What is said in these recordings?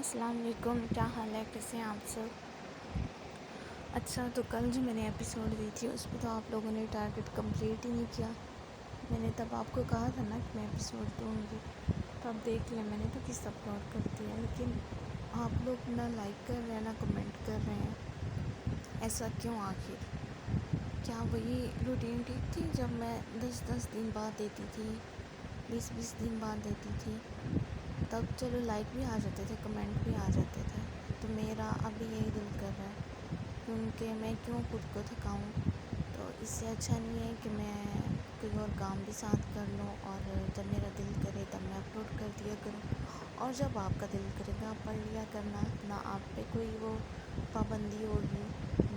السلام علیکم، کیا حال ہے؟ کیسے ہیں آپ سب؟ اچھا، تو کل جو میں نے ایپیسوڈ دی تھی اس پہ تو آپ لوگوں نے ٹارگٹ کمپلیٹ ہی نہیں کیا۔ میں نے تب آپ کو کہا تھا نا کہ میں ایپیسوڈ دوں گی، تو اب دیکھ لیں میں نے تو کس اپلوڈ کر دیا، لیکن آپ لوگ نہ لائک کر رہے ہیں نہ کمنٹ کر رہے ہیں۔ ایسا کیوں آخر؟ کیا وہی روٹین ٹھیک تھی جب میں 10 دن بعد دیتی تھی، 20 دن بعد دیتی تھی؟ تب چلو لائک بھی آ جاتے تھے، کمنٹ بھی آ جاتے تھے، تو میرا ابھی یہی دل کر رہا ہے کیونکہ میں کیوں خود کو تھکاؤں؟ تو اس سے اچھا نہیں ہے کہ میں کوئی اور کام بھی ساتھ کر لوں، اور جب میرا دل کرے تب میں اپلوڈ کر دیا کروں، اور جب آپ کا دل کرے گا آپ پڑھ لیا کرنا، نہ آپ پہ کوئی وہ پابندی ہوگی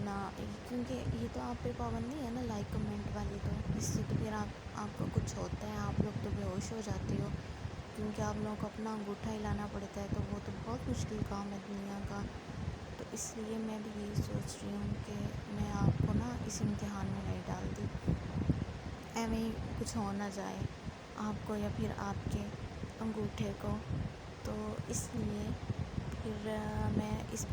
نہ، کیونکہ یہ تو آپ پہ پابندی ہے نا لائک کمنٹ والی، تو اس سے تو پھر آپ کو کچھ ہوتا ہے، آپ لوگ تو بے ہوش ہو جاتے ہو، کیونکہ آپ لوگوں کو اپنا انگوٹھا ہلانا پڑتا ہے، تو وہ تو بہت مشکل کام ہے دنیا کا۔ تو اس لیے میں بھی یہی سوچ رہی ہوں کہ میں آپ کو نا اس امتحان میں نہیں ڈالتی، ایویں ہی کچھ ہو نہ جائے آپ کو یا پھر آپ کے انگوٹھے کو۔ تو اس لیے پھر میں اس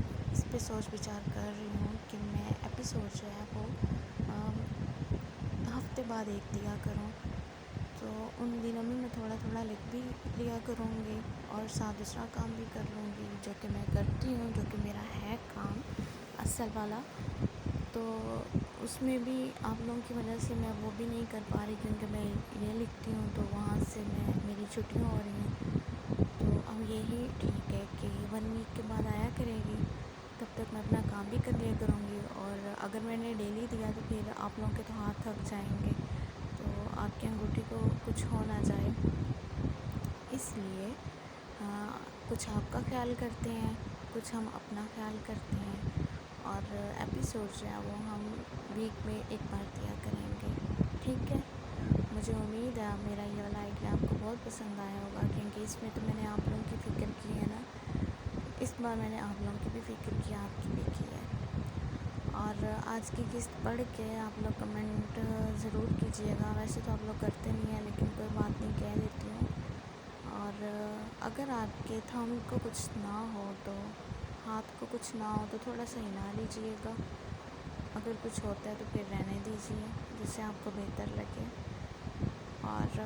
پہ سوچ بچار کر رہی ہوں کہ میں ایپیسوڈ جو ہے وہ ہفتے بعد ایک دیا کروں، تو ان دنوں میں تھوڑا تھوڑا لکھ بھی لیا کروں گی، اور ساتھ دوسرا کام بھی کر لوں گی جو کہ میں کرتی ہوں، جو کہ میرا ہے کام اصل والا۔ تو اس میں بھی آپ لوگوں کی وجہ سے میں وہ بھی نہیں کر پا رہی، کیونکہ میں یہ لکھتی ہوں تو وہاں سے میری چھٹیاں ہو رہی ہیں، تو اب یہی ٹھیک ہے کہ 1 ویک کے بعد آیا کرے گی، تب تک میں اپنا کام بھی کر لیا کروں گی، اور اگر میں نے ڈیلی دیا تو پھر آپ لوگوں کے تو ہاتھ تھک جائیں گے، تو آپ کے انگوٹھے کو کچھ ہو نہ جائے، اس لیے کچھ آپ کا خیال کرتے ہیں، کچھ ہم اپنا خیال کرتے ہیں، اور ایپیسوڈ جو ہے وہ ہم ویک میں ایک بار دیا کریں گے، ٹھیک ہے؟ مجھے امید ہے میرا یہ والا آئیڈیا آپ کو بہت پسند آیا ہوگا، کیونکہ اس میں تو میں نے آپ لوگوں کی فکر کی ہے نا، اس بار میں نے آپ لوگوں کی بھی فکر کی، آپ کی بھی کی ہے۔ اور آج کی قسط پڑھ کے آپ لوگ کمنٹ ضرور کیجیے گا، ویسے تو آپ لوگ کرتے نہیں ہیں لیکن کوئی بات نہیں، کہہ دیتی ہوں۔ اور اگر آپ کے تھم کو کچھ نہ ہو تو، ہاتھ کو کچھ نہ ہو تو تھوڑا سا ہلا لیجیے گا، اگر کچھ ہوتا ہے تو پھر رہنے دیجیے جس سے آپ کو بہتر لگے، اور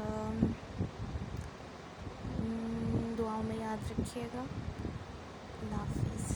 دعاؤں میں یاد رکھیے گا۔ اللہ حافظ۔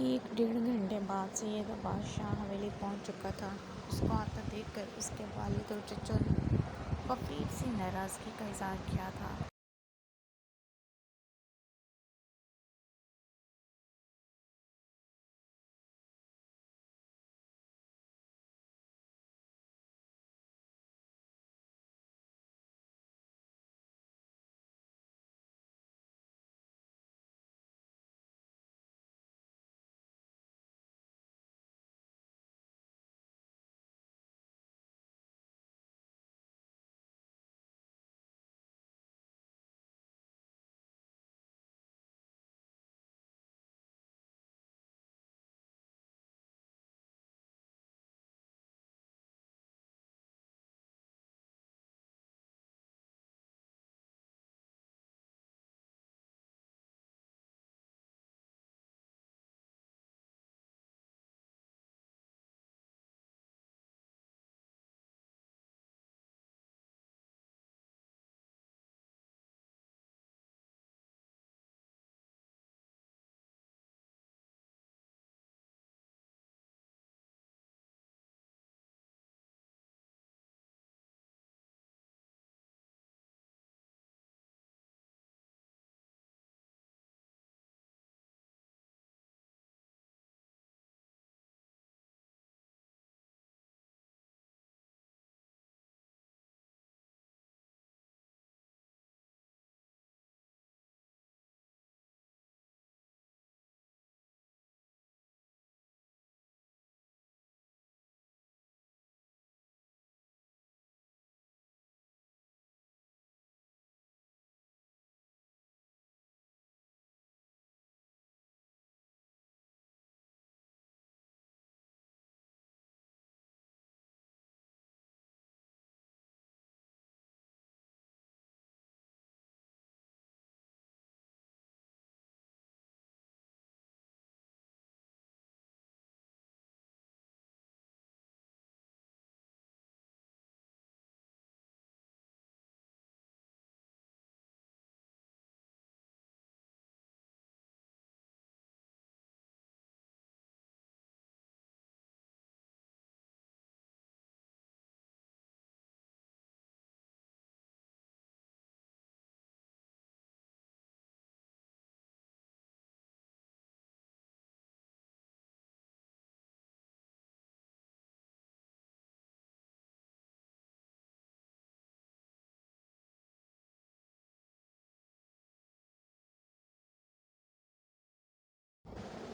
ٹھیک 1.5 گھنٹے بعد سید عباس شاہ حویلی پہنچ چکا تھا۔ اس کو آتا دیکھ کر اس کے والد اور چچا نے خفیف سی ناراضگی کا اظہار کیا تھا۔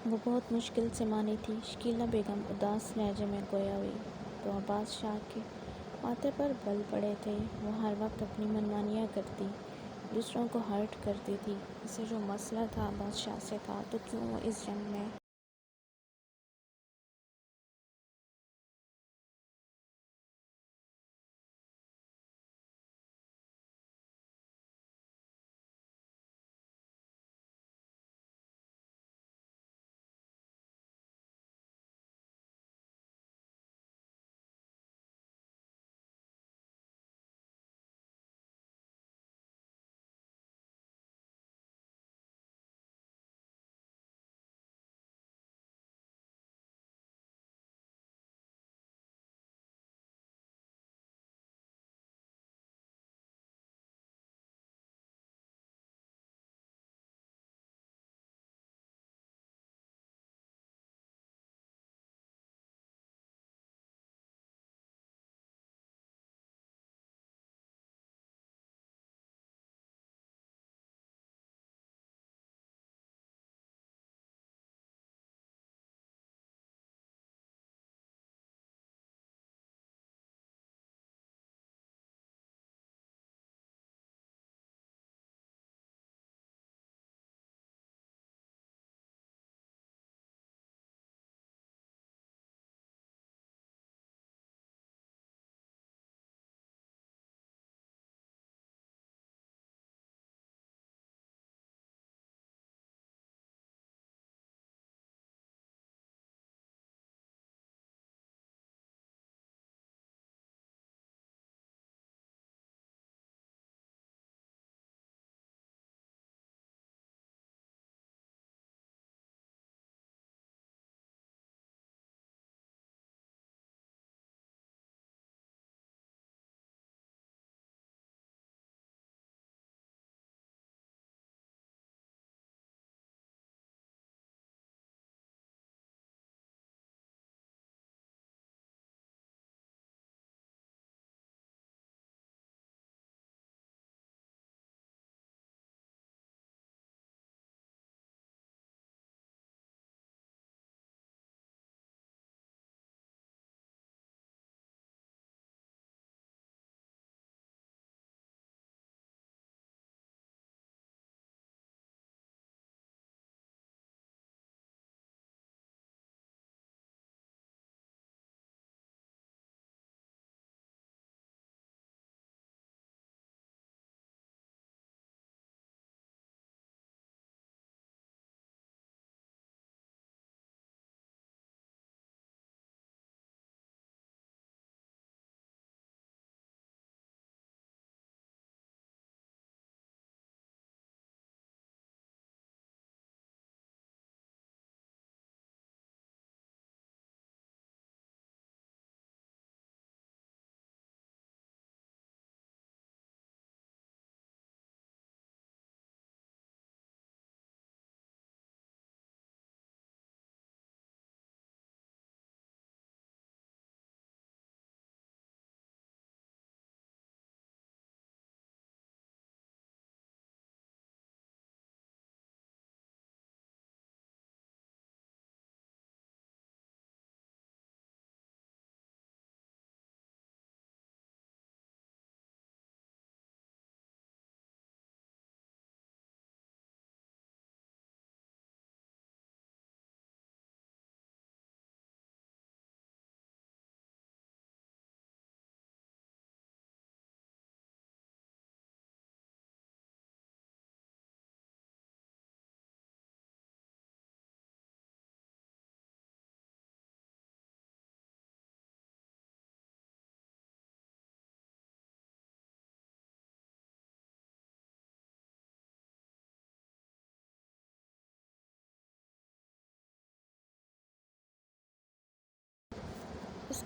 وہ بہت مشکل سے مانی تھی۔ شکیلہ بیگم اداس لہجے میں گویا ہوئی تو عباس شاہ کے ماتھے پر بل پڑے تھے۔ وہ ہر وقت اپنی منمانیاں کرتی، دوسروں کو ہرٹ کرتی تھی۔ اسے جو مسئلہ تھا عباس شاہ سے تھا تو کیوں وہ اس جنگ میں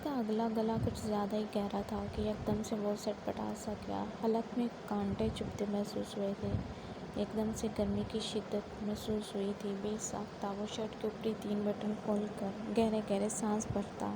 کا اگلا گلا کچھ زیادہ ہی گہرا تھا کہ ایک دم سے وہ سٹپٹا سا گیا۔ حلق میں کانٹے چبھتے محسوس ہوئے تھے۔ ایک دم سے گرمی کی شدت محسوس ہوئی تھی۔ بے ساختہ وہ شرٹ کے اوپری 3 بٹن کھول کر گہرے گہرے سانس بھرتا۔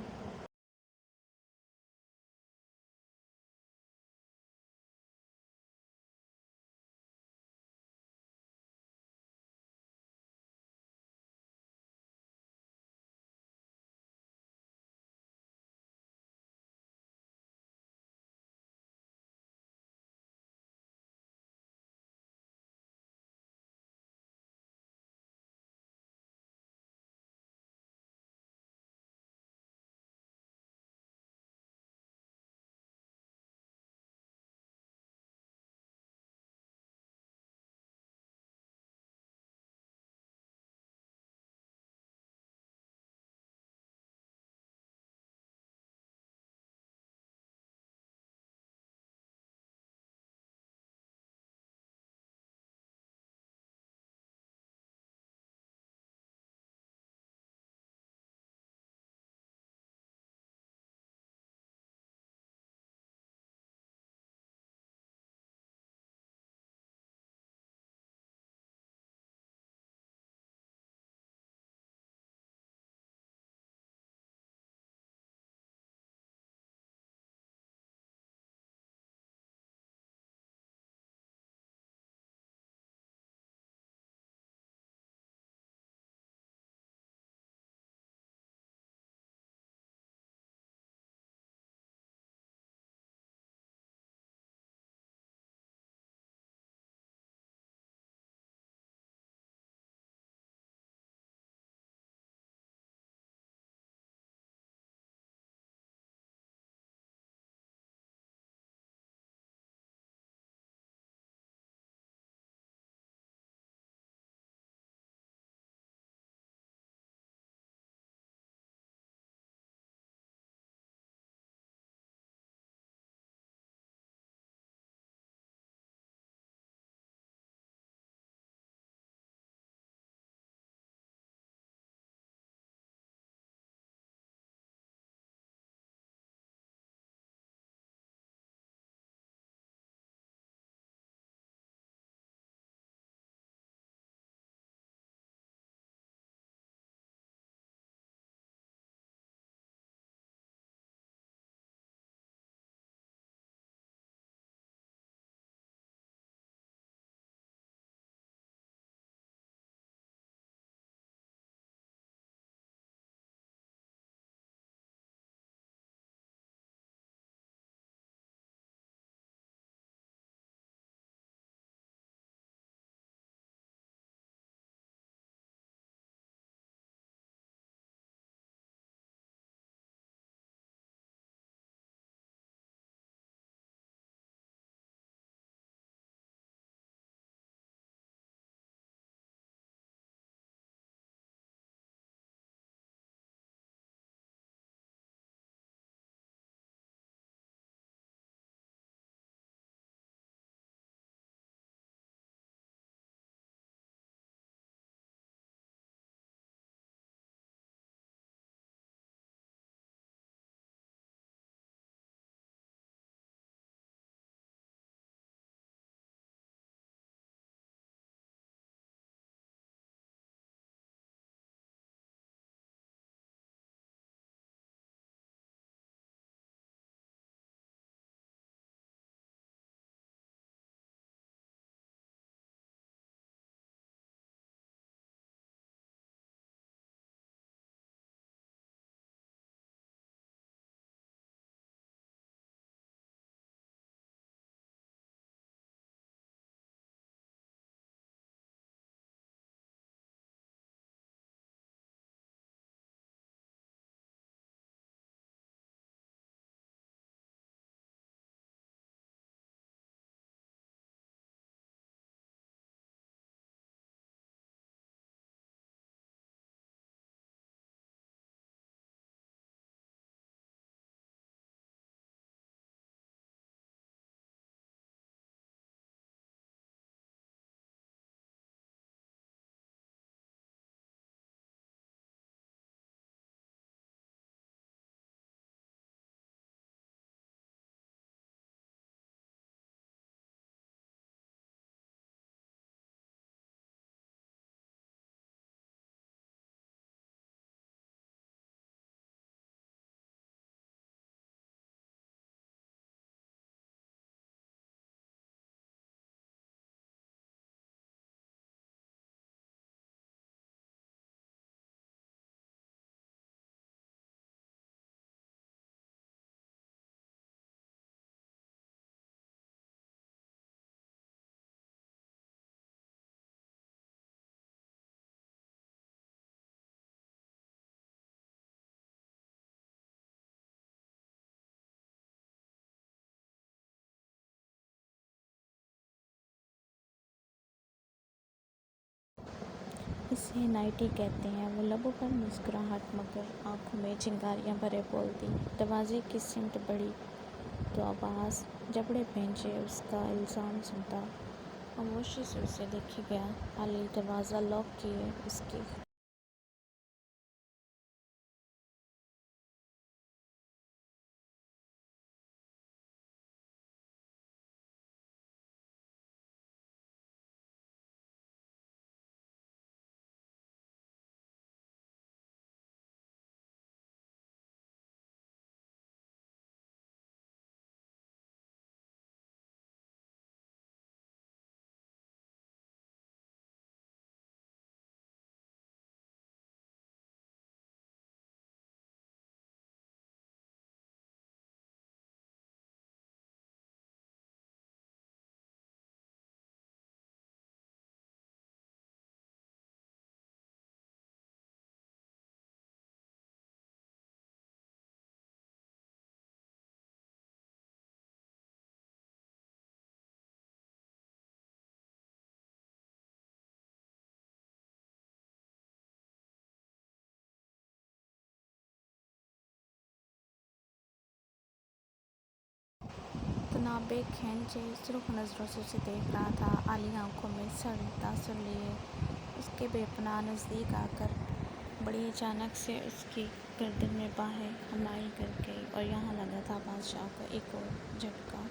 اسے نائٹی کہتے ہیں۔ وہ لبوں پر مسکراہٹ مگر آنکھوں میں چنگاریاں بھرے بولتی۔ دروازے کی سمت بڑھی تو عباس جبڑے پہنچے اس کا الزام سنتا۔ خاموشی سے اسے دیکھے گیا۔ علی دروازہ لاک کیے اس کے تنابے کھینچے سرخ نظروں سے اسے دیکھ رہا تھا۔ علی آنکھوں میں سرد تاثر لیے اس کے بے پناہ نزدیک آ کر بڑی اچانک سے اس کی گردن میں باہیں حمایل کر گئی اور یہاں لگا تھا بادشاہ کو ایک اور جھٹکا۔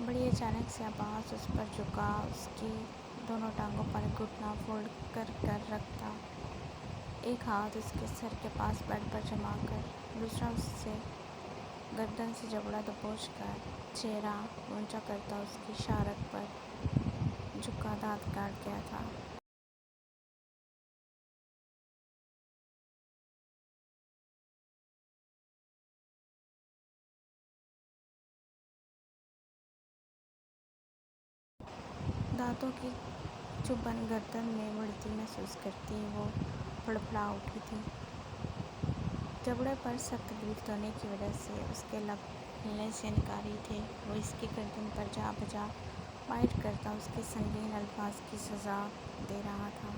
بڑی اچانک سے آواز اس پر جھکا، اس کی دونوں ٹانگوں پر گھٹنا فولڈ کر کر رکھتا، ایک ہاتھ اس کے سر کے پاس بیڈ پر جما کر، دوسرا اس سے گردن سے جبڑا دبوچ کر، چہرہ اونچا کرتا اس کی شارک پر جھکا دانت کاٹ گیا تھا۔ دانتوں کی چبھن گردن میں بڑھتی محسوس کرتی وہ پھڑپھڑا اٹھی تھی۔ جبڑے پر سخت گرفت ہونے کی وجہ سے اس کے لب ہلنے سے انکاری تھے۔ وہ اس کی گردن پر جا بجا بائٹ کرتا اس کے سنگین الفاظ کی سزا دے رہا تھا۔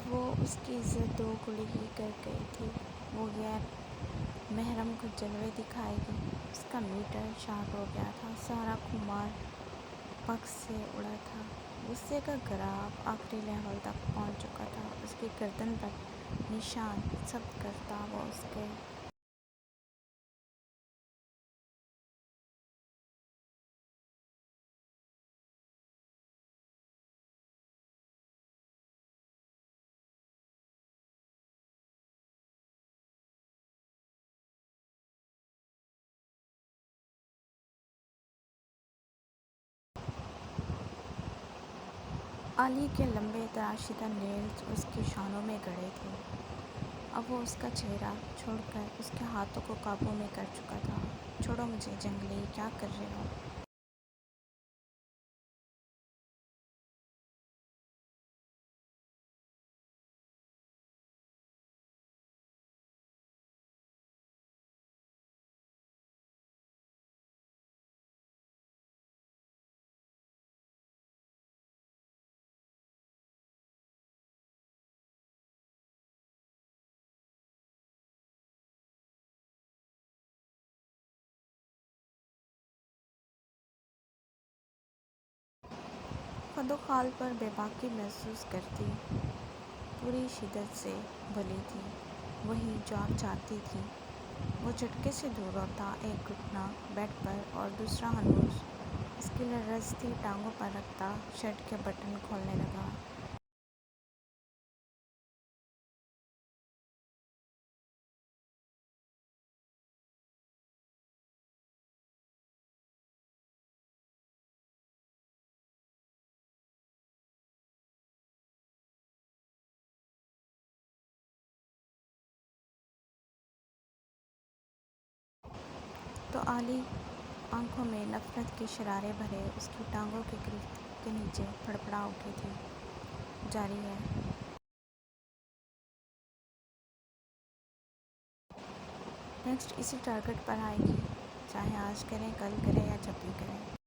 وہ اس کی عزت دوگلی کر گئی تھی۔ وہ غیر محرم کو جلوے دکھائے گی۔ اس کا میٹر شارٹ ہو گیا تھا، سارا خمار بکس سے اڑا تھا۔ غصے کا گراف آخری لیول تک پہنچ چکا تھا۔ اس کی گردن پر نشان ثبت کرتا وہ اس کے علی کے لمبے تراشیدہ نیلز اس کی شانوں میں گڑے تھے۔ اب وہ اس کا چہرہ چھوڑ کر اس کے ہاتھوں کو قابو میں کر چکا تھا۔ چھوڑو مجھے جنگلی، کیا کر رہے ہو؟ خد و خال پر بے باکی محسوس کرتی پوری شدت سے بھلی تھی، وہی جو آپ چاہتی تھی۔ وہ جھٹکے سے دور ہوتا، ایک گھٹنا بیڈ پر اور دوسرا ہنوز اس کی لرزتی ٹانگوں پر رکھتا، شرٹ کے بٹن کھولنے لگا۔ تو علی آنکھوں میں نفرت کے شرارے بھرے اس کی ٹانگوں کی گرفت کے نیچے پھڑپڑا اٹھی تھی۔ جاری ہے۔ نیکسٹ اسی ٹارگٹ پر آئے گی، چاہے آج کریں، کل کریں یا جب بھی کریں۔